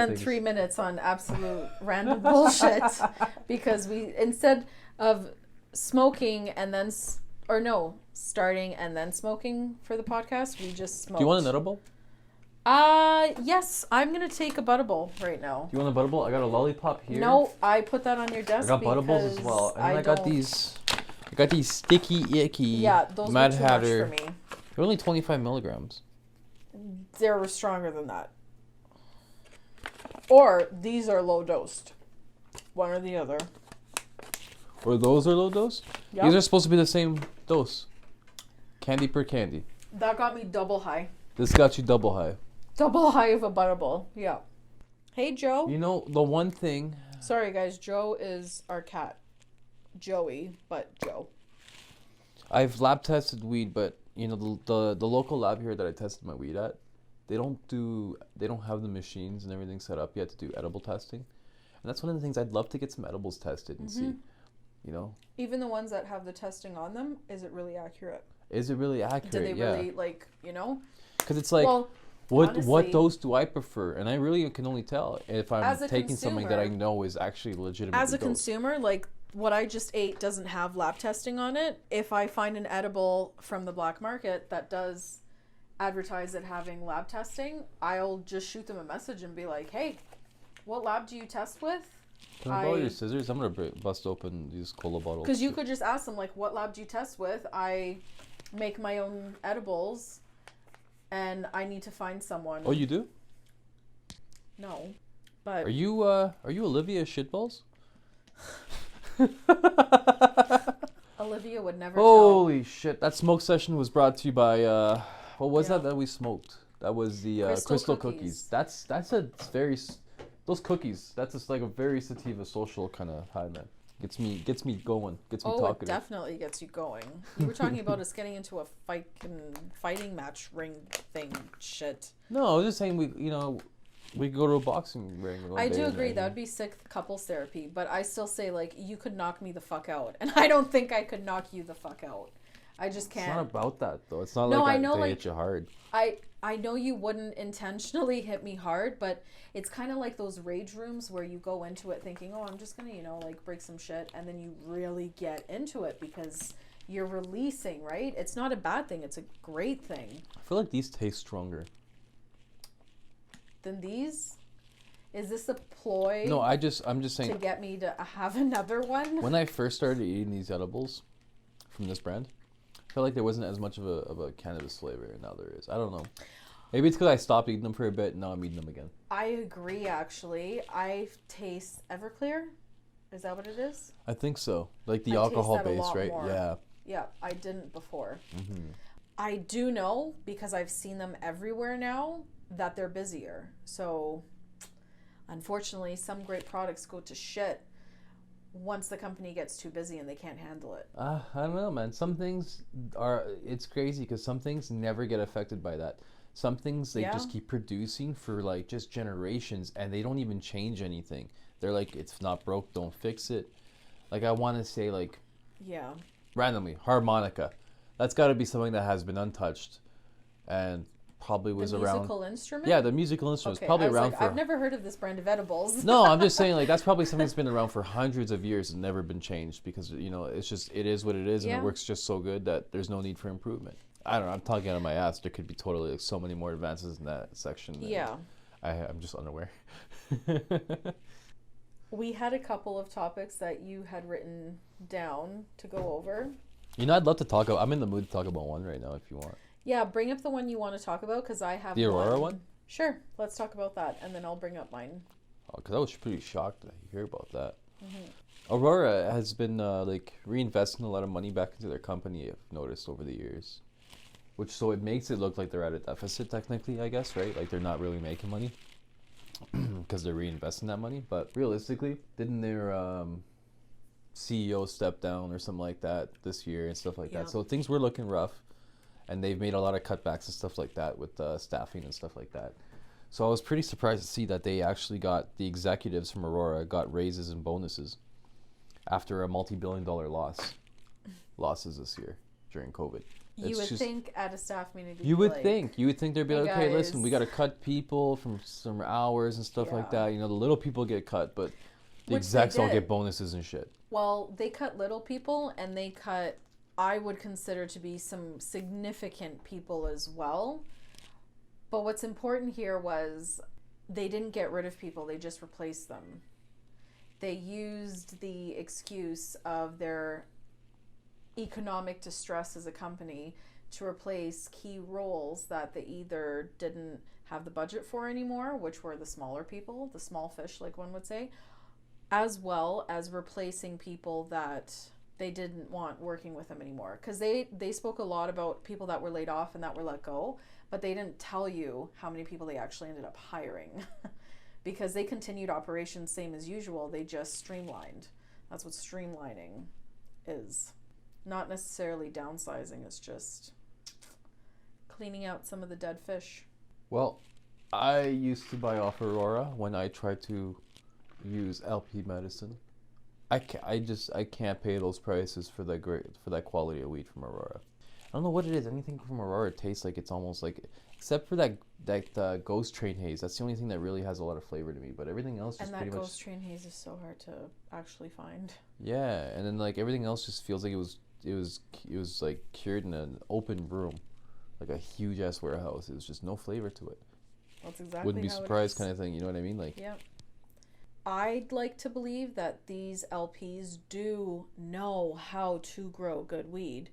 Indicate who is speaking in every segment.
Speaker 1: spent 3 minutes on absolute random bullshit because we, instead of smoking and then, starting and then smoking for the podcast, we just smoked.
Speaker 2: Do you want an edible?
Speaker 1: Yes, I'm gonna take a Buttable right now.
Speaker 2: Do you want a Buttable? I got a lollipop here.
Speaker 1: No, I put that on your desk.
Speaker 2: I got Buttables as well, and I got these. I got these sticky icky.
Speaker 1: Yeah, those
Speaker 2: Mad
Speaker 1: were too
Speaker 2: Hatter.
Speaker 1: much for me.
Speaker 2: They're only 25 milligrams.
Speaker 1: They're stronger than that. Or these are low dosed. One or the other.
Speaker 2: Or those are low dose?
Speaker 1: Yep.
Speaker 2: These are supposed to be the same dose. Candy per candy.
Speaker 1: That got me double high.
Speaker 2: This got you double high.
Speaker 1: Double high of a Buttable. Yeah. Hey, Joe.
Speaker 2: You know, the one thing...
Speaker 1: Sorry, guys. Joe is our cat. Joey, but Joe.
Speaker 2: I've lab tested weed, but, you know, the local lab here that I tested my weed at, they don't have the machines and everything set up yet to do edible testing. And that's one of the things I'd love to get some edibles tested and see, you know.
Speaker 1: Even the ones that have the testing on them, is it really accurate?
Speaker 2: Is it really accurate?
Speaker 1: Do they really, like, you know?
Speaker 2: Because it's like,
Speaker 1: well,
Speaker 2: what
Speaker 1: honestly,
Speaker 2: dose do I prefer? And I really can only tell if I'm taking
Speaker 1: consumer,
Speaker 2: something that I know is actually legitimate.
Speaker 1: As a consumer, like, what I just ate doesn't have lab testing on it. If I find an edible from the black market that does advertise it having lab testing, I'll just shoot them a message and be like, hey, what lab do you test with?
Speaker 2: Can I borrow your scissors? I'm going to bust open these cola bottles.
Speaker 1: Because you could just ask them, like, what lab do you test with? I make my own edibles and I need to find someone.
Speaker 2: Oh, you do?
Speaker 1: No. But
Speaker 2: Are you Olivia Shitballs?
Speaker 1: Olivia would never
Speaker 2: Holy shit. That smoke session was brought to you by what was that we smoked? That was the crystal cookies. That's a very those cookies. That's just like a very sativa social kind of high, man. Gets me going. Gets me talking.
Speaker 1: Oh, it definitely gets you going. You were talking about us getting into a fighting match ring thing shit.
Speaker 2: No, I was just saying we could go to a boxing ring.
Speaker 1: I do agree that would be sick couples therapy, but I still say, like, you could knock me the fuck out, and I don't think I could knock you the fuck out. I just can't.
Speaker 2: It's not about that though. It's not
Speaker 1: no,
Speaker 2: like
Speaker 1: I know,
Speaker 2: they
Speaker 1: like,
Speaker 2: hit you hard.
Speaker 1: I know you wouldn't intentionally hit me hard, but it's kind of like those rage rooms where you go into it thinking, oh, I'm just gonna, like, break some shit, and then you really get into it because you're releasing, right? It's not a bad thing. It's a great thing.
Speaker 2: I feel like these taste stronger
Speaker 1: than these. Is this a ploy?
Speaker 2: No, I'm just saying
Speaker 1: to get me to have another one.
Speaker 2: When I first started eating these edibles from this brand, I felt like there wasn't as much of a cannabis flavor, and now there is. I don't know. Maybe it's because I stopped eating them for a bit, and now I'm eating them again.
Speaker 1: I agree, actually. I taste Everclear. Is that what it is?
Speaker 2: I think so. Like the alcohol base, right?
Speaker 1: More.
Speaker 2: Yeah.
Speaker 1: Yeah, I didn't before. Mm-hmm. I do know, because I've seen them everywhere now, that they're busier. So, unfortunately, some great products go to shit once the company gets too busy and they can't handle it.
Speaker 2: I don't know, man. Some things it's crazy because some things never get affected by that. Some things they just keep producing for like just generations and they don't even change anything. They're like, it's not broke, don't fix it. Like, I want to say, like, randomly, harmonica. That's got to be something that has been untouched and probably was around. The musical
Speaker 1: instrument?
Speaker 2: Yeah, the musical instrument is probably around for...
Speaker 1: I've never heard of this brand of edibles.
Speaker 2: No, I'm just saying, like, that's probably something that's been around for hundreds of years and never been changed because, it is what it is and it works just so good that there's no need for improvement. I don't know, I'm talking out of my ass. There could be totally, like, so many more advances in that section.
Speaker 1: Yeah.
Speaker 2: I'm just unaware.
Speaker 1: We had a couple of topics that you had written down to go over.
Speaker 2: I'd love to talk about... I'm in the mood to talk about one right now if you want.
Speaker 1: Yeah, bring up the one you want to talk about because I have
Speaker 2: the Aurora one?
Speaker 1: Sure, let's talk about that and then I'll bring up mine.
Speaker 2: Oh, because I was pretty shocked to hear about that. Mm-hmm. Aurora has been reinvesting a lot of money back into their company, I've noticed over the years. So it makes it look like they're at a deficit technically, I guess, right? Like they're not really making money because they're reinvesting that money. But realistically, didn't their CEO step down or something like that this year and stuff like that? So things were looking rough. And they've made a lot of cutbacks and stuff like that with staffing and stuff like that. So I was pretty surprised to see that they actually got, the executives from Aurora got raises and bonuses after a multi-billion-dollar losses this year. during COVID.
Speaker 1: You would think at a staff meeting,
Speaker 2: you would think they'd be
Speaker 1: "Hey,
Speaker 2: like, okay,
Speaker 1: guys."
Speaker 2: listen, we got to cut people from some hours and stuff like
Speaker 1: Yeah.
Speaker 2: that. The little people get cut, but the
Speaker 1: Which they
Speaker 2: execs all
Speaker 1: did.
Speaker 2: get bonuses and shit.
Speaker 1: Well, they cut little people, and they cut, I would consider to be some significant people as well. But what's important here was they didn't get rid of people, they just replaced them. They used the excuse of their economic distress as a company to replace key roles that they either didn't have the budget for anymore, which were the smaller people, the small fish, like one would say, as well as replacing people that they didn't want working with them anymore. Because they spoke a lot about people that were laid off and that were let go, but they didn't tell you how many people they actually ended up hiring. Because they continued operations same as usual, they just streamlined. That's what streamlining is. Not necessarily downsizing, it's just cleaning out some of the dead fish.
Speaker 2: Well, I used to buy off Aurora when I tried to use LP medicine. I can't pay those prices for that quality of weed from Aurora. I don't know what it is. Anything from Aurora tastes like it's almost like, except for that Ghost Train haze. That's the only thing that really has a lot of flavor to me. But everything else just pretty much.
Speaker 1: And that Ghost Train haze is so hard to actually find.
Speaker 2: Yeah, and then like everything else just feels like it was like cured in an open room, like a huge ass warehouse. It was just no flavor to it.
Speaker 1: That's exactly.
Speaker 2: Wouldn't be surprised, kind of thing. You know what I mean? Like.
Speaker 1: Yep. I'd like to believe that these LPs do know how to grow good weed,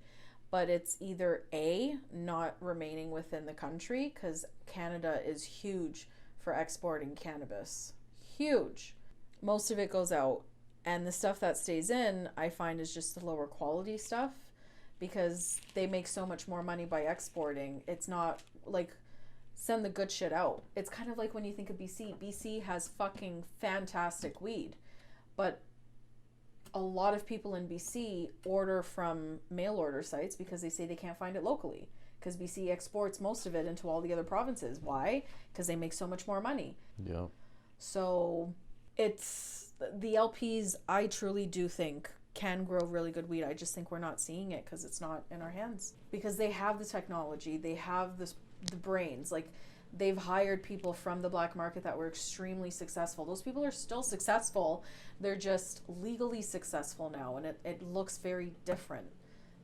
Speaker 1: but it's either A, not remaining within the country, because Canada is huge for exporting cannabis. Huge. Most of it goes out. And the stuff that stays in, I find, is just the lower quality stuff, because they make so much more money by exporting. It's not like, send the good shit out. It's kind of like when you think of BC. BC has fucking fantastic weed, but a lot of people in BC order from mail order sites because they say they can't find it locally, because BC exports most of it into all the other provinces. Why? Because they make so much more money.
Speaker 2: Yeah.
Speaker 1: So it's the LPs, I truly do think, can grow really good weed. I just think we're not seeing it because it's not in our hands, because they have the technology, they have the brains. Like, they've hired people from the black market that were extremely successful. Those people are still successful, they're just legally successful now, and it looks very different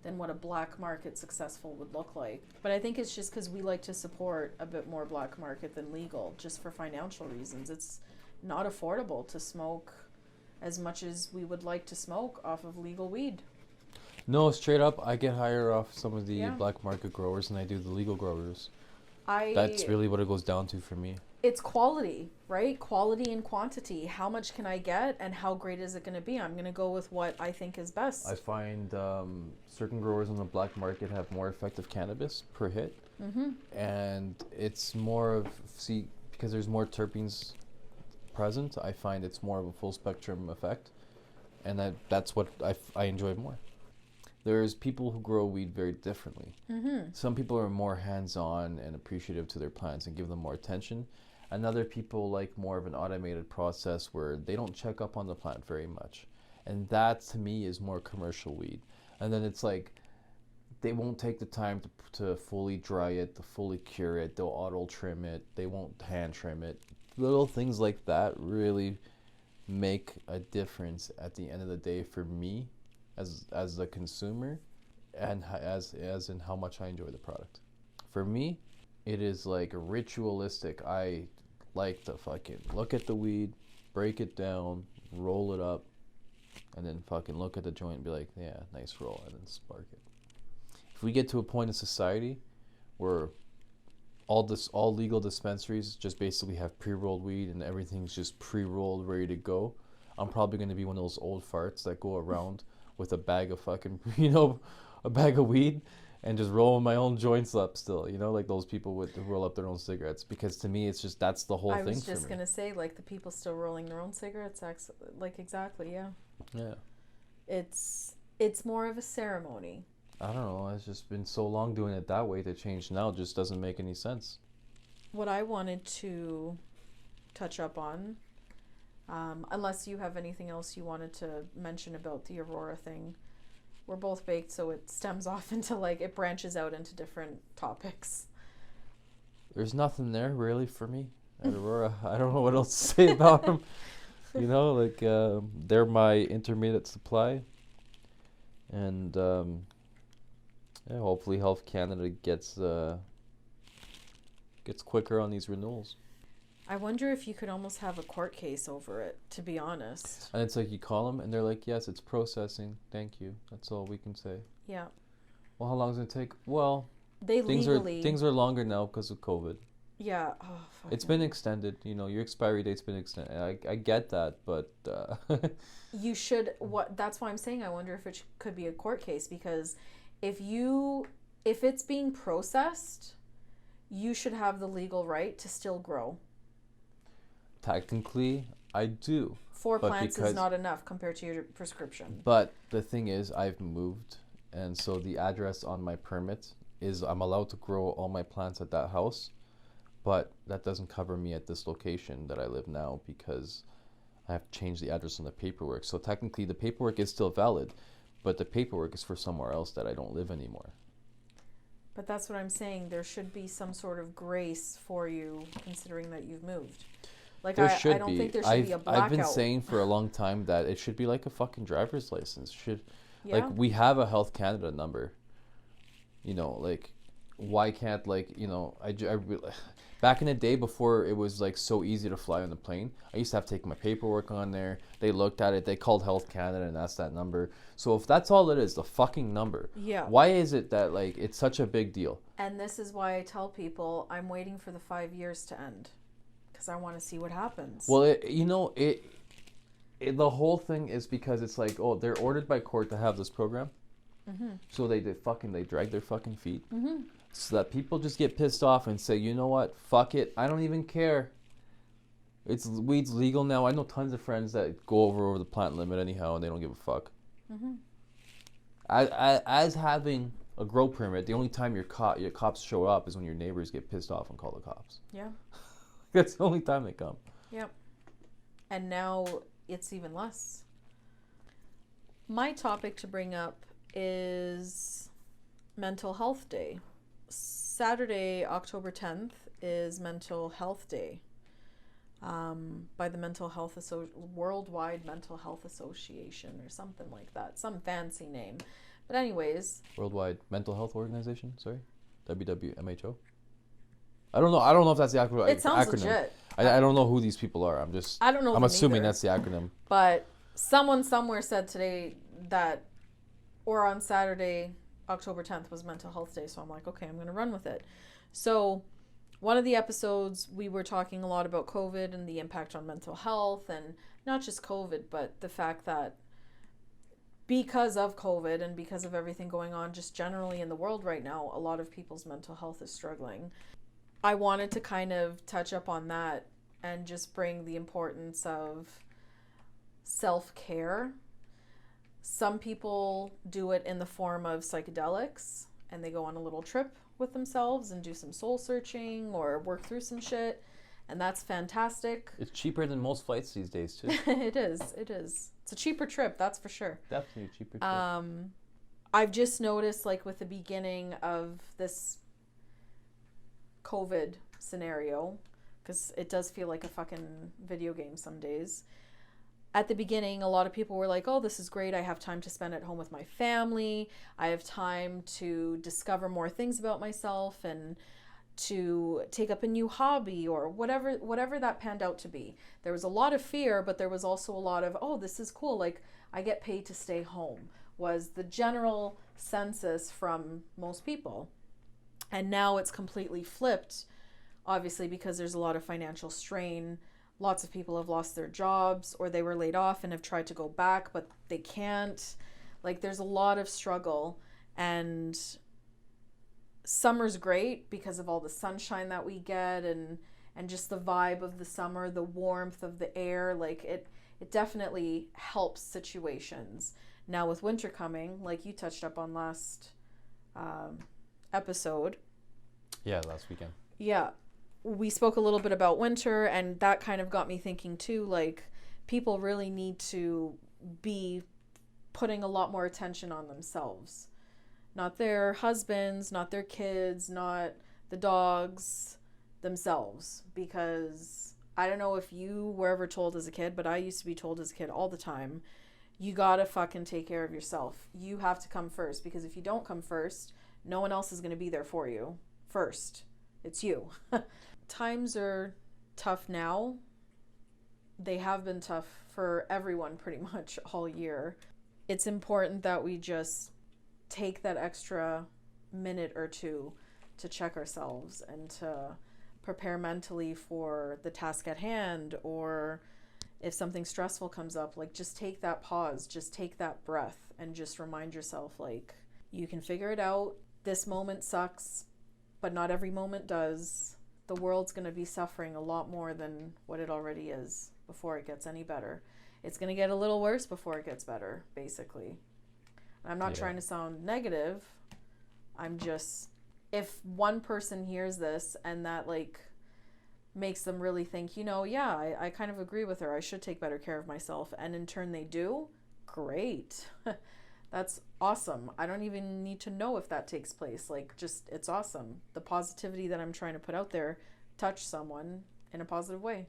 Speaker 1: than what a black market successful would look like. But I think it's just because we like to support a bit more black market than legal, just for financial reasons. It's not affordable to smoke as much as we would like to smoke off of legal weed.
Speaker 2: No, straight up, I get higher off some of the black market growers than I do the legal growers. That's really what it goes down to for me.
Speaker 1: It's quality, right? Quality and quantity. How much can I get, and how great is it going to be? I'm going to go with what I think is best.
Speaker 2: I find certain growers on the black market have more effective cannabis per hit.
Speaker 1: Mm-hmm.
Speaker 2: And it's more of, because there's more terpenes present, I find it's more of a full spectrum effect. And that's what I enjoy more. There's people who grow weed very differently.
Speaker 1: Mm-hmm.
Speaker 2: Some people are more hands-on and appreciative to their plants and give them more attention. And other people like more of an automated process where they don't check up on the plant very much. And that, to me, is more commercial weed. And then it's like, they won't take the time to fully dry it, to fully cure it. They'll auto trim it. They won't hand trim it. Little things like that really make a difference at the end of the day for me as the consumer, and as in how much I enjoy the product. For me, it is like ritualistic. I like to fucking look at the weed, break it down, roll it up, and then fucking look at the joint and be like, yeah, nice roll, and then spark it. If we get to a point in society where all legal dispensaries just basically have pre-rolled weed and everything's just pre-rolled, ready to go, I'm probably going to be one of those old farts that go around with a bag of fucking, a bag of weed and just rolling my own joints up still, like those people who roll up their own cigarettes. Because to me, it's just, that's the whole thing for me. I was
Speaker 1: just going to say, like, the people still rolling their own cigarettes, like, exactly, yeah.
Speaker 2: Yeah.
Speaker 1: It's more of a ceremony.
Speaker 2: I don't know, it's just been so long doing it that way, to change now just doesn't make any sense.
Speaker 1: What I wanted to touch up on, unless you have anything else you wanted to mention about the Aurora thing, We're both baked, so it stems off into like, it branches out into different topics.
Speaker 2: There's nothing there really for me at Aurora. I don't know what else to say about them. You know, like they're my intermediate supply, and yeah, hopefully Health Canada gets quicker on these renewals.
Speaker 1: I wonder if you could almost have a court case over it, to be honest.
Speaker 2: And it's like you call them and they're like, yes, it's processing. Thank you. That's all we can say.
Speaker 1: Yeah.
Speaker 2: Well, how long does it take? Well,
Speaker 1: They
Speaker 2: things
Speaker 1: legally.
Speaker 2: things are longer now because of COVID.
Speaker 1: Yeah. Oh, fuck.
Speaker 2: It's been extended. You know, your expiry date's been extended. I get that, but
Speaker 1: You should. That's why I'm saying I wonder if it could be a court case, because if it's being processed, you should have the legal right to still grow.
Speaker 2: technically, I do.
Speaker 1: 4 plants is not enough compared to your prescription.
Speaker 2: But the thing is, I've moved, and so the address on my permit is I'm allowed to grow all my plants at that house, but that doesn't cover me at this location that I live now because I have to change the address on the paperwork. So technically, the paperwork is still valid, but the paperwork is for somewhere else that I don't live anymore.
Speaker 1: But that's what I'm saying. There should be some sort of grace for you, considering that you've moved. Like, I don't think there should be a blackout.
Speaker 2: I've been saying for a long time that it should be like a fucking driver's license.
Speaker 1: Yeah.
Speaker 2: Like, we have a Health Canada number. You know, like, why can't, like, you know, back in the day before it was, like, so easy to fly on the plane, I used to have to take my paperwork on there. They looked at it. They called Health Canada, and that's that number. So if that's all it is, the fucking number,
Speaker 1: yeah.
Speaker 2: why is it that, like, it's such a big deal?
Speaker 1: And this is why I tell people I'm waiting for the 5 years to end, because I want to see what happens.
Speaker 2: Well, the whole thing is because it's like, oh, they're ordered by court to have this program. Mm-hmm. So they drag their fucking feet. Mm-hmm. So that people just get pissed off and say, you know what, fuck it, I don't even care. Weed's legal now. I know tons of friends that go over the plant limit anyhow, and they don't give a fuck. Mm-hmm. As having a grow permit, the only time your cops show up is when your neighbors get pissed off and call the cops.
Speaker 1: Yeah.
Speaker 2: That's the only time they come.
Speaker 1: Yep. And now it's even less. My topic to bring up is Mental Health Day. Saturday, October 10th is Mental Health Day by the Worldwide Mental Health Association or something like that. Some fancy name. But anyways.
Speaker 2: Worldwide Mental Health Organization? Sorry? WWMHO? I don't know if that's the acronym.
Speaker 1: It sounds legit.
Speaker 2: I don't know who these people are. I don't know. I'm assuming that's the acronym.
Speaker 1: But someone somewhere said today that, or on Saturday, October 10th was Mental Health Day. So I'm like, okay, I'm going to run with it. So one of the episodes, we were talking a lot about COVID and the impact on mental health, and not just COVID, but the fact that because of COVID and because of everything going on just generally in the world right now, a lot of people's mental health is struggling. I wanted to kind of touch up on that and just bring the importance of self-care. Some people do it in the form of psychedelics, and they go on a little trip with themselves and do some soul searching or work through some shit, and that's fantastic.
Speaker 2: It's cheaper than most flights these days, too.
Speaker 1: It is. It's a cheaper trip, that's for sure.
Speaker 2: Definitely a cheaper trip.
Speaker 1: I've just noticed, like, with the beginning of this COVID scenario, because it does feel like a fucking video game some days. At the beginning, a lot of people were like, oh, this is great. I have time to spend at home with my family. I have time to discover more things about myself and to take up a new hobby or whatever that panned out to be. There was a lot of fear, but there was also a lot of, oh, this is cool. Like, I get paid to stay home, was the general census from most people. And now it's completely flipped, obviously, because there's a lot of financial strain. Lots of people have lost their jobs, or they were laid off and have tried to go back, but they can't. Like, there's a lot of struggle, and summer's great because of all the sunshine that we get and just the vibe of the summer, the warmth of the air. Like, it definitely helps situations. Now with winter coming, like you touched up on last episode.
Speaker 2: Yeah, last weekend.
Speaker 1: Yeah. We spoke a little bit about winter, and that kind of got me thinking too, like, people really need to be putting a lot more attention on themselves. Not their husbands, not their kids, not the dogs, themselves. Because I don't know if you were ever told as a kid, but I used to be told as a kid all the time, you gotta fucking take care of yourself. You have to come first, because if you don't come first, no one else is gonna be there for you first. It's you. Times are tough now. They have been tough for everyone pretty much all year. It's important that we just take that extra minute or two to check ourselves and to prepare mentally for the task at hand, or if something stressful comes up, like just take that pause, just take that breath and just remind yourself, like, you can figure it out. This moment sucks, but not every moment does. The world's going to be suffering a lot more than what it already is before it gets any better. It's going to get a little worse before it gets better, basically. I'm not trying to sound negative. I'm just, if one person hears this and that like makes them really think, I kind of agree with her, I should take better care of myself, and in turn they do, great. That's awesome. I don't even need to know if that takes place. Like, just, it's awesome. The positivity that I'm trying to put out there touch someone in a positive way.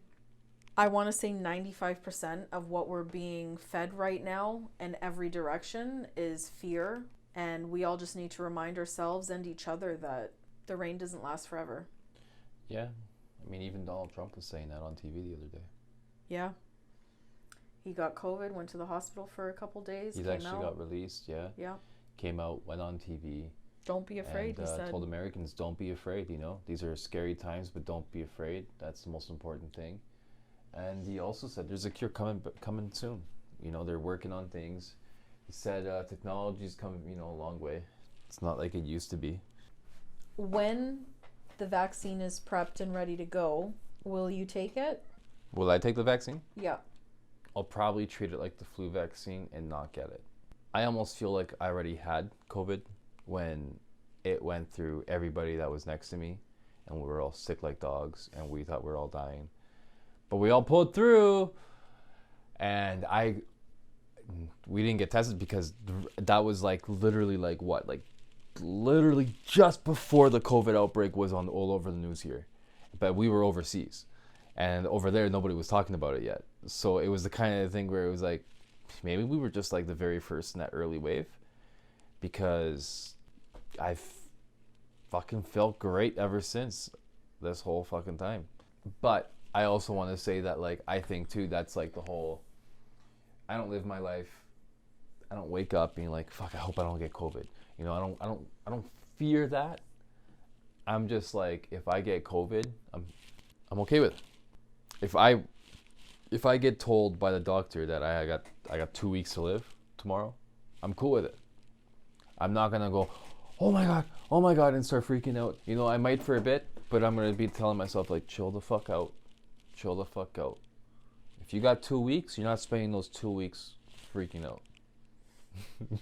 Speaker 1: I want to say 95% of what we're being fed right now in every direction is fear. And we all just need to remind ourselves and each other that the rain doesn't last forever.
Speaker 2: Yeah. I mean, even Donald Trump was saying that on TV the other day.
Speaker 1: Yeah. He got COVID, went to the hospital for a couple days.
Speaker 2: He's actually got released, yeah.
Speaker 1: Yeah.
Speaker 2: Came out, went on TV.
Speaker 1: Don't be afraid,
Speaker 2: and,
Speaker 1: he said.
Speaker 2: told Americans, don't be afraid, These are scary times, but don't be afraid. That's the most important thing. And he also said there's a cure coming soon. They're working on things. He said technology's come, a long way. It's not like it used to be.
Speaker 1: When the vaccine is prepped and ready to go, will you take it?
Speaker 2: Will I take the vaccine?
Speaker 1: Yeah.
Speaker 2: I'll probably treat it like the flu vaccine and not get it. I almost feel like I already had COVID when it went through everybody that was next to me, and we were all sick like dogs, and we thought we were all dying. But we all pulled through, and we didn't get tested because that was literally just before the COVID outbreak was on all over the news here. But we were overseas. And over there, nobody was talking about it yet. So it was the kind of thing where it was like, maybe we were just like the very first in that early wave, because I've fucking felt great ever since this whole fucking time. But I also want to say that, I think too, that's like the whole, I don't live my life, I don't wake up being like, fuck, I hope I don't get COVID. I don't fear that. I'm just like, if I get COVID, I'm okay with it. If I get told by the doctor that I got 2 weeks to live tomorrow, I'm cool with it. I'm not gonna go, oh my god, and start freaking out. I might for a bit, but I'm gonna be telling myself, like, chill the fuck out. If you got 2 weeks, you're not spending those 2 weeks freaking out.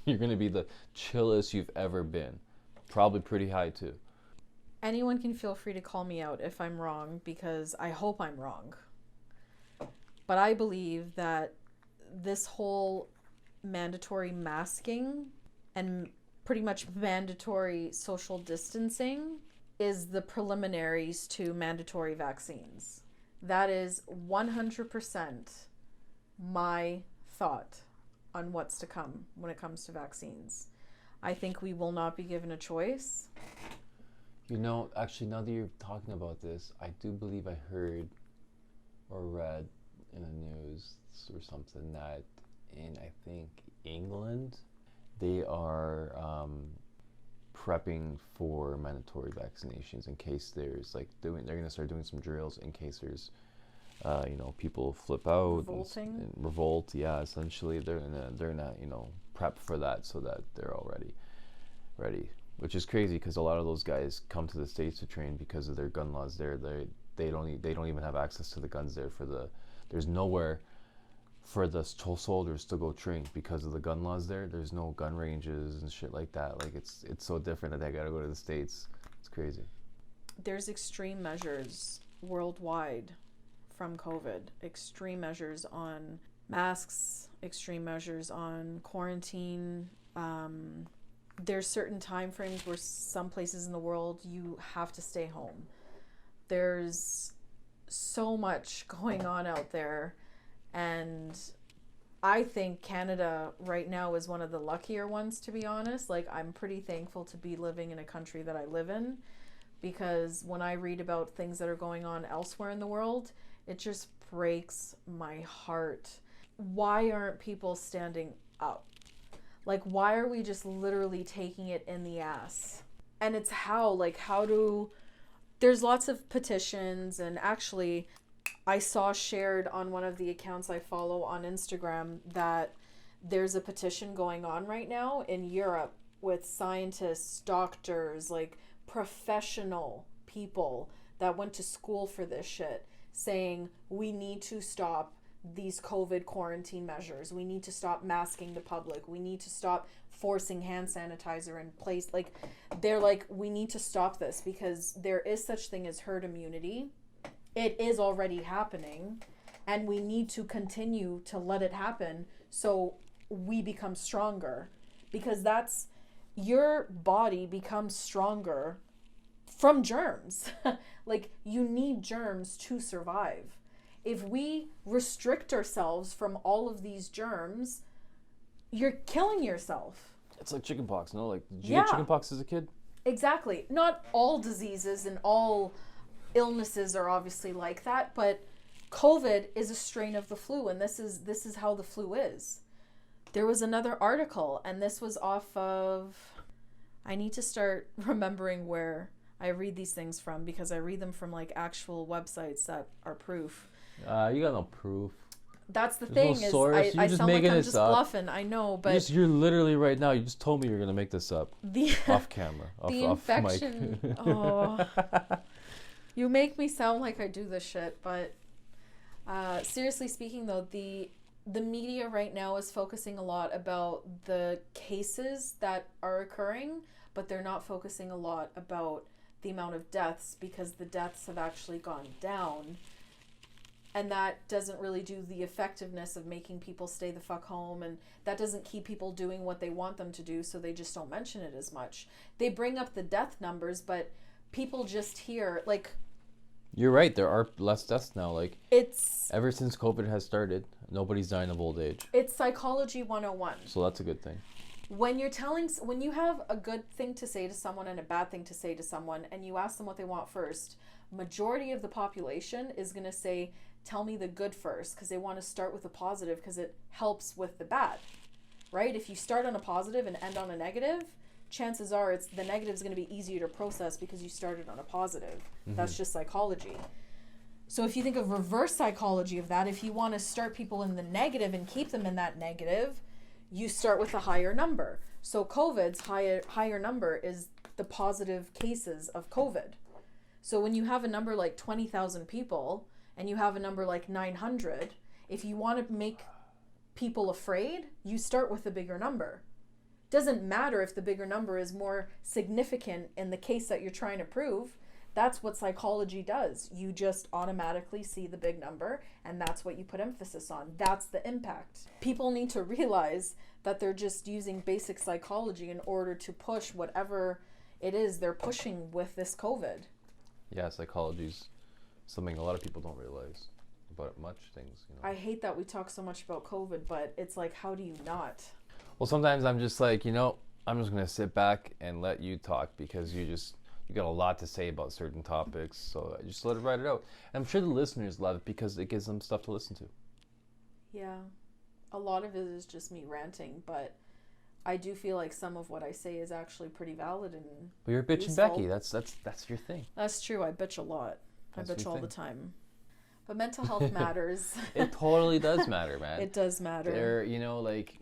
Speaker 2: You're gonna be the chillest you've ever been. Probably pretty high too.
Speaker 1: Anyone can feel free to call me out if I'm wrong, because I hope I'm wrong. But I believe that this whole mandatory masking and pretty much mandatory social distancing is the preliminaries to mandatory vaccines. That is 100% my thought on what's to come when it comes to vaccines. I think we will not be given a choice.
Speaker 2: Actually, now that you're talking about this, I do believe I heard or read in the news or something that in, I think, England, they are prepping for mandatory vaccinations in case there's they're going to start doing some drills in case there's people flip out and revolt. Yeah, essentially they're gonna prep for that so that they're all ready, which is crazy because a lot of those guys come to the States to train because of their gun laws there. They don't even have access to the guns there. There's nowhere for the soldiers to go train because of the gun laws there. There's no gun ranges and shit like that. It's so different that they gotta go to the States. It's crazy.
Speaker 1: There's extreme measures worldwide from COVID. Extreme measures on masks, extreme measures on quarantine. There's certain time frames where some places in the world you have to stay home. There's so much going on out there, and I think Canada right now is one of the luckier ones, to be honest. Like, I'm pretty thankful to be living in a country that I live in, because when I read about things that are going on elsewhere in the world, it just breaks my heart. Why aren't people standing up? Like, why are we just literally taking it in the ass? And it's there's lots of petitions, and actually I saw shared on one of the accounts I follow on Instagram that there's a petition going on right now in Europe with scientists, doctors, like professional people that went to school for this shit, saying we need to stop these COVID quarantine measures. We need to stop masking the public. We need to stop forcing hand sanitizer in place. Like, they're like, we need to stop this because there is such thing as herd immunity. It is already happening, and we need to continue to let it happen so we become stronger, because that's, your body becomes stronger from germs. Like, you need germs to survive. If we restrict ourselves from all of these germs, you're killing yourself.
Speaker 2: It's like chickenpox, no? Like, did you get chickenpox as a kid?
Speaker 1: Exactly. Not all diseases and all illnesses are obviously like that, but COVID is a strain of the flu, and this is how the flu is. There was another article, and this was off of, I need to start remembering where I read these things from, because I read them from like actual websites that are proof.
Speaker 2: You got no proof.
Speaker 1: That's the
Speaker 2: There's
Speaker 1: thing,
Speaker 2: no
Speaker 1: is I sound like I'm just
Speaker 2: up.
Speaker 1: bluffing. I know, but
Speaker 2: You're literally right now. You just told me you're gonna make this up. Off camera.
Speaker 1: The infection. Mic. Oh, you make me sound like I do this shit. But seriously speaking, though, the media right now is focusing a lot about the cases that are occurring, but they're not focusing a lot about the amount of deaths, because the deaths have actually gone down. And that doesn't really do the effectiveness of making people stay the fuck home, and that doesn't keep people doing what they want them to do, so they just don't mention it as much. They bring up the death numbers, but people just hear, like...
Speaker 2: You're right, there are less deaths now. Like,
Speaker 1: it's...
Speaker 2: Ever since COVID has started, nobody's dying of old age.
Speaker 1: It's psychology 101.
Speaker 2: So that's a good thing.
Speaker 1: When you have a good thing to say to someone and a bad thing to say to someone, and you ask them what they want first, majority of the population is going to say, tell me the good first, because they want to start with the positive, because it helps with the bad, right? If you start on a positive and end on a negative, chances are the negative is going to be easier to process because you started on a positive. Mm-hmm. That's just psychology. So if you think of reverse psychology of that, if you want to start people in the negative and keep them in that negative, you start with a higher number. So COVID's higher number is the positive cases of COVID. So when you have a number like 20,000 people and you have a number like 900, if you want to make people afraid, you start with a bigger number. Doesn't matter if the bigger number is more significant in the case that you're trying to prove. That's what psychology does. You just automatically see the big number, and that's what you put emphasis on. That's the impact. People need to realize that they're just using basic psychology in order to push whatever it is they're pushing with this COVID.
Speaker 2: Yeah, psychology's something a lot of people don't realize about much things. You know?
Speaker 1: I hate that we talk so much about COVID, but it's like, how do you not?
Speaker 2: Well, sometimes I'm just like, I'm just going to sit back and let you talk, because you got a lot to say about certain topics, so I just let it write it out. And I'm sure the listeners love it because it gives them stuff to listen to.
Speaker 1: Yeah. A lot of it is just me ranting, but I do feel like some of what I say is actually pretty valid and
Speaker 2: But you're bitching
Speaker 1: useful.
Speaker 2: Becky. That's your thing.
Speaker 1: That's true. I bitch a lot.
Speaker 2: That's
Speaker 1: I bitch all
Speaker 2: thing.
Speaker 1: the time. But mental health matters.
Speaker 2: It totally does matter, man.
Speaker 1: It does matter.
Speaker 2: There, like,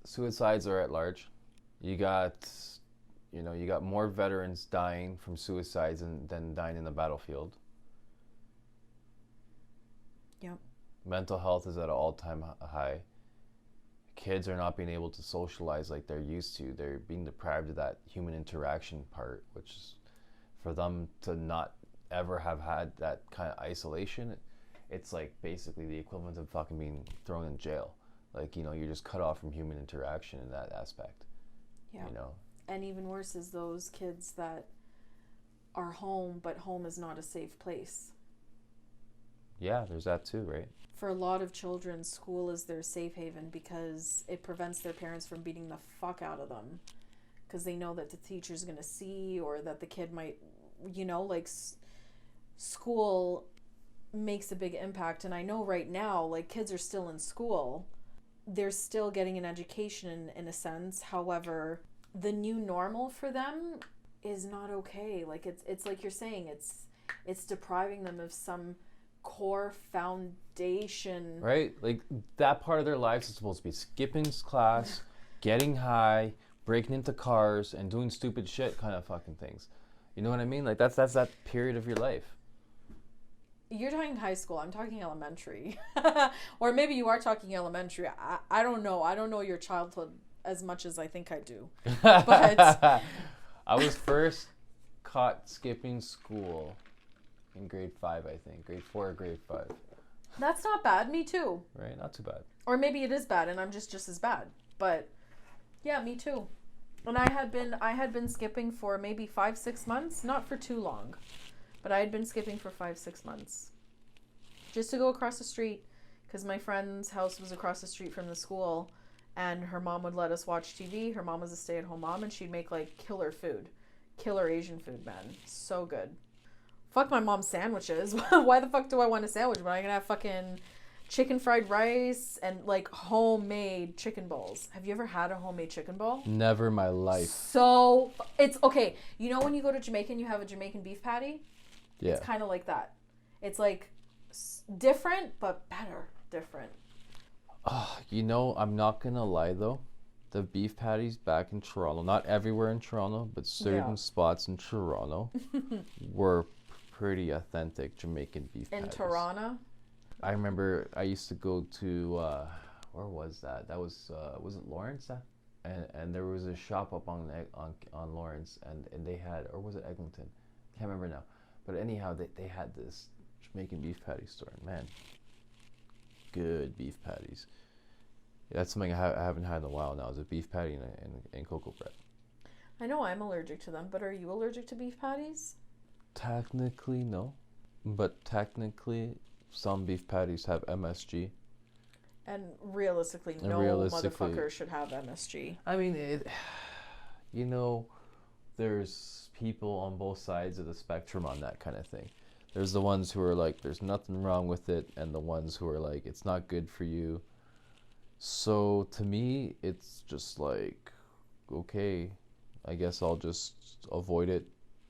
Speaker 2: suicides are at large. You got more veterans dying from suicides than dying in the battlefield.
Speaker 1: Yep.
Speaker 2: Mental health is at an all-time high. Kids are not being able to socialize like they're used to. They're being deprived of that human interaction part, which is for them to not ever have had that kind of isolation. It's like basically the equivalent of fucking being thrown in jail. Like, you know, you're just cut off from human interaction in that aspect.
Speaker 1: Yeah.
Speaker 2: You know?
Speaker 1: And even worse is those kids that are home, but home is not a safe place.
Speaker 2: Yeah, there's that too, right?
Speaker 1: For a lot of children, school is their safe haven because it prevents their parents from beating the fuck out of them. Because they know that the teacher's going to see, or that the kid might, you know, like school makes a big impact. And I know right now, like, kids are still in school. They're still getting an education in a sense. However, the new normal for them is not okay. Like, it's like you're saying, it's depriving them of some core foundation.
Speaker 2: Right? Like, that part of their lives is supposed to be skipping class, getting high, breaking into cars, and doing stupid shit kind of fucking things. You know what I mean? Like, that's that period of your life.
Speaker 1: You're talking high school. I'm talking elementary. Or maybe you are talking elementary. I don't know. I don't know your childhood as much as I think I do. But
Speaker 2: I was first caught skipping school in grade 5, I think. Grade 4 or grade 5.
Speaker 1: that's not bad. Me too.
Speaker 2: Right? Not too bad.
Speaker 1: Or maybe it is bad and I'm just as bad. But yeah, me too. And I had been skipping for maybe 5-6 months, not for too long. But I had been skipping for 5-6 months. Just to go across the street, because my friend's house was across the street from the school, and her mom would let us watch TV. Her mom was a stay-at-home mom, and she'd make like killer food. Killer Asian food, man. So good. Fuck my mom's sandwiches. Why the fuck do I want a sandwich when I can have fucking chicken fried rice and like homemade chicken balls? Have you ever had a homemade chicken ball?
Speaker 2: Never in my life.
Speaker 1: So it's okay. You know when you go to Jamaica and you have a Jamaican beef patty?
Speaker 2: Yeah.
Speaker 1: It's kind of like that. It's like different, but better. Different.
Speaker 2: You know, I'm not gonna lie though. The beef patties back in Toronto, not everywhere in Toronto, but certain spots in Toronto were pretty authentic Jamaican beef patties.
Speaker 1: In Toronto?
Speaker 2: I remember I used to go to, where was that? That was it Lawrence? And there was a shop up on Lawrence, and they had, or was it Eglinton? Can't remember now. But anyhow, they had this Jamaican beef patty store, and man, good beef patties. That's something I haven't had in a while now, is a beef patty and cocoa bread.
Speaker 1: I know I'm allergic to them, but are you allergic to beef patties?
Speaker 2: Technically, no. But technically, some beef patties have MSG.
Speaker 1: And realistically, no motherfucker should have MSG.
Speaker 2: I mean, you know, there's people on both sides of the spectrum on that kind of thing. There's the ones who are like, there's nothing wrong with it, and the ones who are like, it's not good for you. So to me, it's just like, okay, I guess I'll just avoid it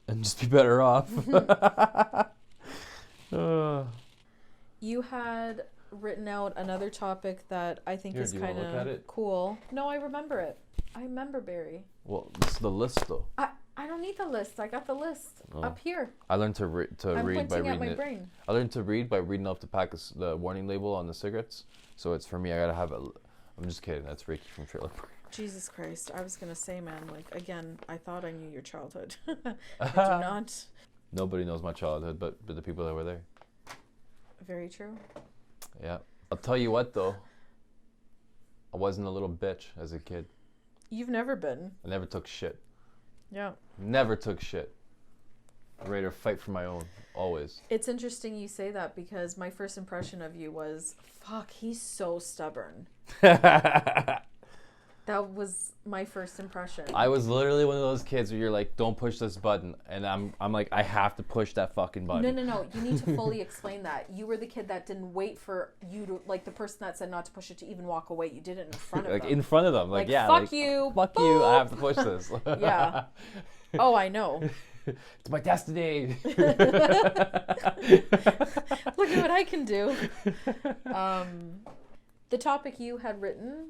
Speaker 2: and just be better off.
Speaker 1: You had written out another topic that I think is kind of cool. No, I remember it. I remember, Barry.
Speaker 2: Well, this is the list though.
Speaker 1: I don't need the list. I got the list up here.
Speaker 2: I learned to read by reading
Speaker 1: my
Speaker 2: it.
Speaker 1: Brain.
Speaker 2: I learned to read by reading off the warning label on the cigarettes. So it's for me. I gotta have it. I'm just kidding. That's Ricky from Trailer Park.
Speaker 1: Jesus Christ! I was gonna say, man. Like again, I thought I knew your childhood. I do not.
Speaker 2: Nobody knows my childhood, but the people that were there.
Speaker 1: Very true.
Speaker 2: Yeah. I'll tell you what though. I wasn't a little bitch as a kid.
Speaker 1: You've never been.
Speaker 2: I never took shit.
Speaker 1: Yeah.
Speaker 2: Never took shit. I'm ready to fight for my own, always.
Speaker 1: It's interesting you say that because my first impression of you was, fuck, he's so stubborn. That was my first impression.
Speaker 2: I was literally one of those kids where you're like, don't push this button. And I'm like, I have to push that fucking button.
Speaker 1: No. You need to fully explain that. You were the kid that didn't wait for you to, like the person that said not to push it to even walk away. You did it in front of them.
Speaker 2: Like in front of them. Like yeah.
Speaker 1: Fuck
Speaker 2: like,
Speaker 1: you.
Speaker 2: Fuck
Speaker 1: Boop.
Speaker 2: you. I have to push this.
Speaker 1: Yeah. Oh, I know.
Speaker 2: It's my destiny.
Speaker 1: Look at what I can do. The topic you had written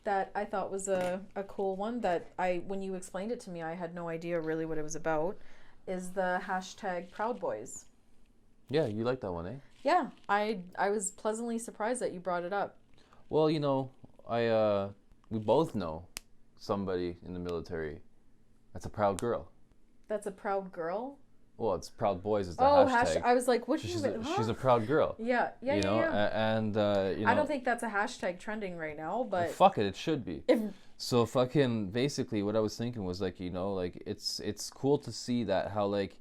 Speaker 1: that I thought was a cool one that when you explained it to me, I had no idea really what it was about, is the hashtag Proud Boys.
Speaker 2: Yeah, you like that one, eh?
Speaker 1: Yeah, I was pleasantly surprised that you brought it up.
Speaker 2: Well, you know, we both know somebody in the military that's a proud girl.
Speaker 1: That's a proud girl?
Speaker 2: Well, it's Proud Boys is the
Speaker 1: Oh,
Speaker 2: hashtag.
Speaker 1: I was like, what do you
Speaker 2: She's
Speaker 1: mean?
Speaker 2: she's a proud girl.
Speaker 1: Yeah,
Speaker 2: You know, and you know.
Speaker 1: I don't think that's a hashtag trending right now, but
Speaker 2: fuck it should be.
Speaker 1: if
Speaker 2: So fucking basically, what I was thinking was like, you know, like it's cool to see that how like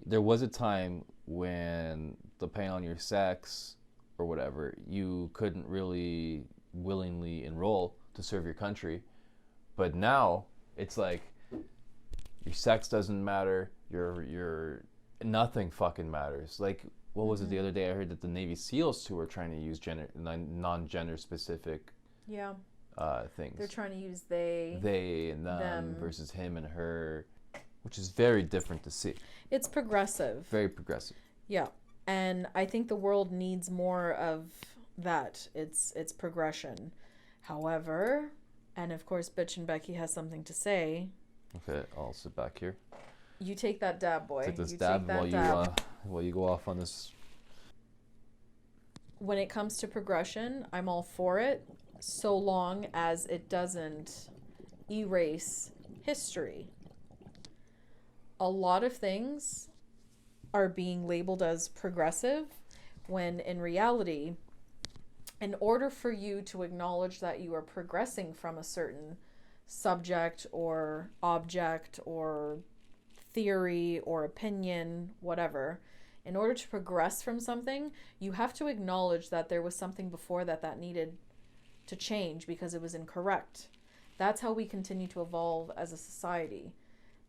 Speaker 2: there was a time when depending on your sex or whatever, you couldn't really willingly enroll to serve your country, but now it's like your sex doesn't matter. Your nothing fucking matters. Like what was it the other day? I heard that the Navy SEALs too were trying to use non-gender specific things.
Speaker 1: they're trying to use they
Speaker 2: And them versus him and her, which is very different to see.
Speaker 1: It's progressive.
Speaker 2: Very progressive.
Speaker 1: Yeah, and I think the world needs more of that. It's progression. However, and of course, Bitch and Becky has something to say.
Speaker 2: Okay, I'll sit back here.
Speaker 1: You take that dab, boy.
Speaker 2: Take this
Speaker 1: you
Speaker 2: dab
Speaker 1: take that
Speaker 2: while
Speaker 1: dab.
Speaker 2: while you go off on this.
Speaker 1: When it comes to progression, I'm all for it, so long as it doesn't erase history. A lot of things are being labeled as progressive when in reality, in order for you to acknowledge that you are progressing from a certain subject or object or theory or opinion, whatever, in order to progress from something, you have to acknowledge that there was something before that needed to change because it was incorrect. That's how we continue to evolve as a society.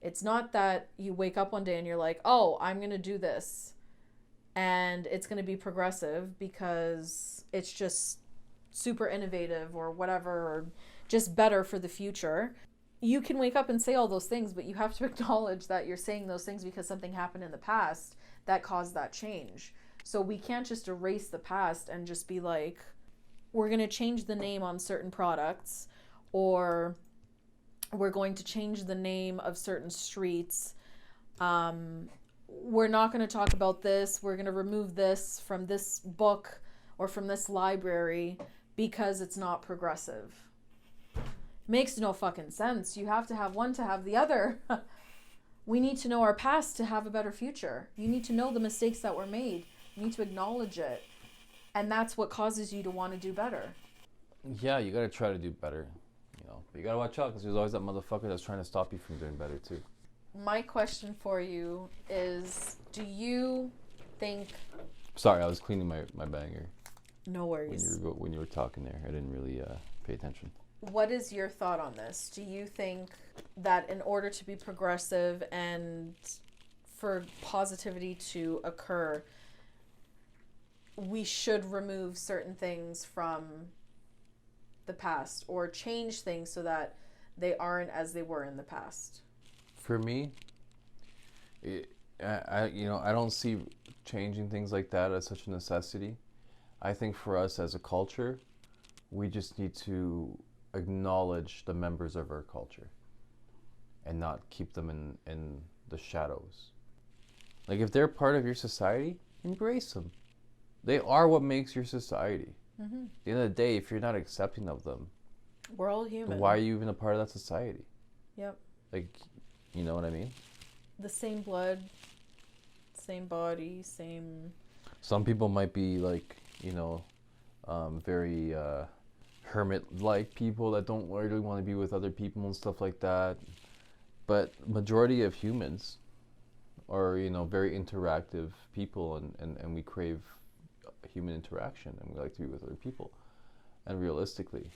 Speaker 1: It's not that you wake up one day and you're like, oh, I'm going to do this and it's going to be progressive because it's just super innovative or whatever, or just better for the future. You can wake up and say all those things, but you have to acknowledge that you're saying those things because something happened in the past that caused that change. So we can't just erase the past and just be like, we're going to change the name on certain products, or we're going to change the name of certain streets. We're not going to talk about this. We're going to remove this from this book or from this library because it's not progressive. Makes no fucking sense. You have to have one to have the other. We need to know our past to have a better future. You need to know the mistakes that were made. You need to acknowledge it. And that's what causes you to want to do better.
Speaker 2: Yeah, you gotta try to do better, you know. But you gotta watch out because there's always that motherfucker that's trying to stop you from doing better too.
Speaker 1: My question for you is, do you think...
Speaker 2: Sorry, I was cleaning my banger.
Speaker 1: No worries.
Speaker 2: When you were talking there, I didn't really pay attention.
Speaker 1: What is your thought on this? Do you think that in order to be progressive and for positivity to occur, we should remove certain things from the past or change things so that they aren't as they were in the past?
Speaker 2: For me, I don't see changing things like that as such a necessity. I think for us as a culture, we just need to acknowledge the members of our culture and not keep them in the shadows. Like if they're part of your society, embrace them. They are what makes your society. Mm-hmm. At the end of the day, if you're not accepting of them,
Speaker 1: we're all human.
Speaker 2: Why are you even a part of that society?
Speaker 1: Yep.
Speaker 2: Like, you know what I mean?
Speaker 1: The same blood, same body, same...
Speaker 2: Some people might be like, you know, very hermit-like people that don't really want to be with other people and stuff like that. But majority of humans are, you know, very interactive people, and we crave human interaction, and we like to be with other people. And realistically,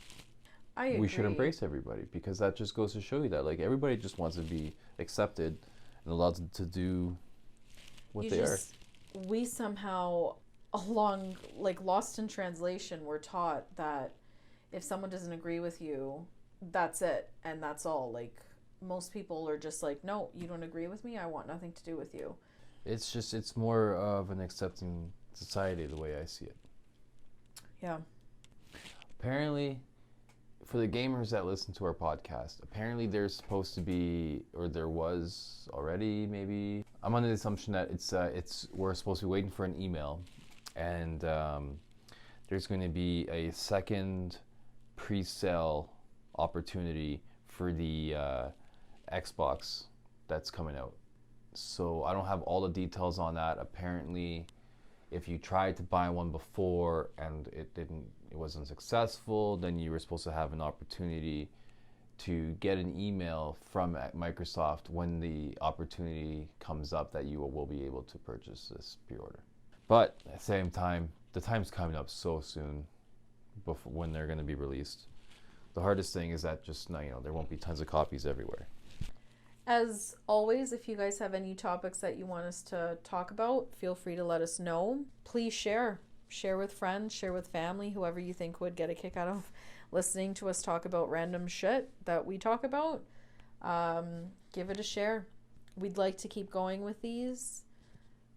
Speaker 1: I agree.
Speaker 2: We should embrace everybody, because that just goes to show you that, like, everybody just wants to be accepted and allowed to do what they are.
Speaker 1: We somehow, along, like, lost in translation, were taught that if someone doesn't agree with you, that's it, and that's all. Like, most people are just like, no, you don't agree with me, I want nothing to do with you.
Speaker 2: It's more of an accepting society, the way I see it.
Speaker 1: Yeah.
Speaker 2: Apparently, for the gamers that listen to our podcast, apparently there's supposed to be, or there was already, maybe. I'm under the assumption that we're supposed to be waiting for an email, and there's going to be a second pre-sale opportunity for the Xbox that's coming out. So I don't have all the details on that. Apparently, if you tried to buy one before and it wasn't successful, then you were supposed to have an opportunity to get an email from Microsoft when the opportunity comes up that you will be able to purchase this pre-order. But at the same time, the time's coming up so soon before when they're going to be released. The hardest thing is that just, there won't be tons of copies everywhere.
Speaker 1: As always, if you guys have any topics that you want us to talk about, feel free to let us know. Please share. Share with friends, share with family, whoever you think would get a kick out of listening to us talk about random shit that we talk about. Give it a share. We'd like to keep going with these.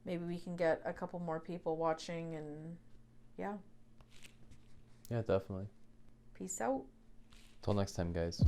Speaker 1: Maybe we can get a couple more people watching, and yeah.
Speaker 2: Yeah, definitely.
Speaker 1: Peace out.
Speaker 2: Till next time, guys.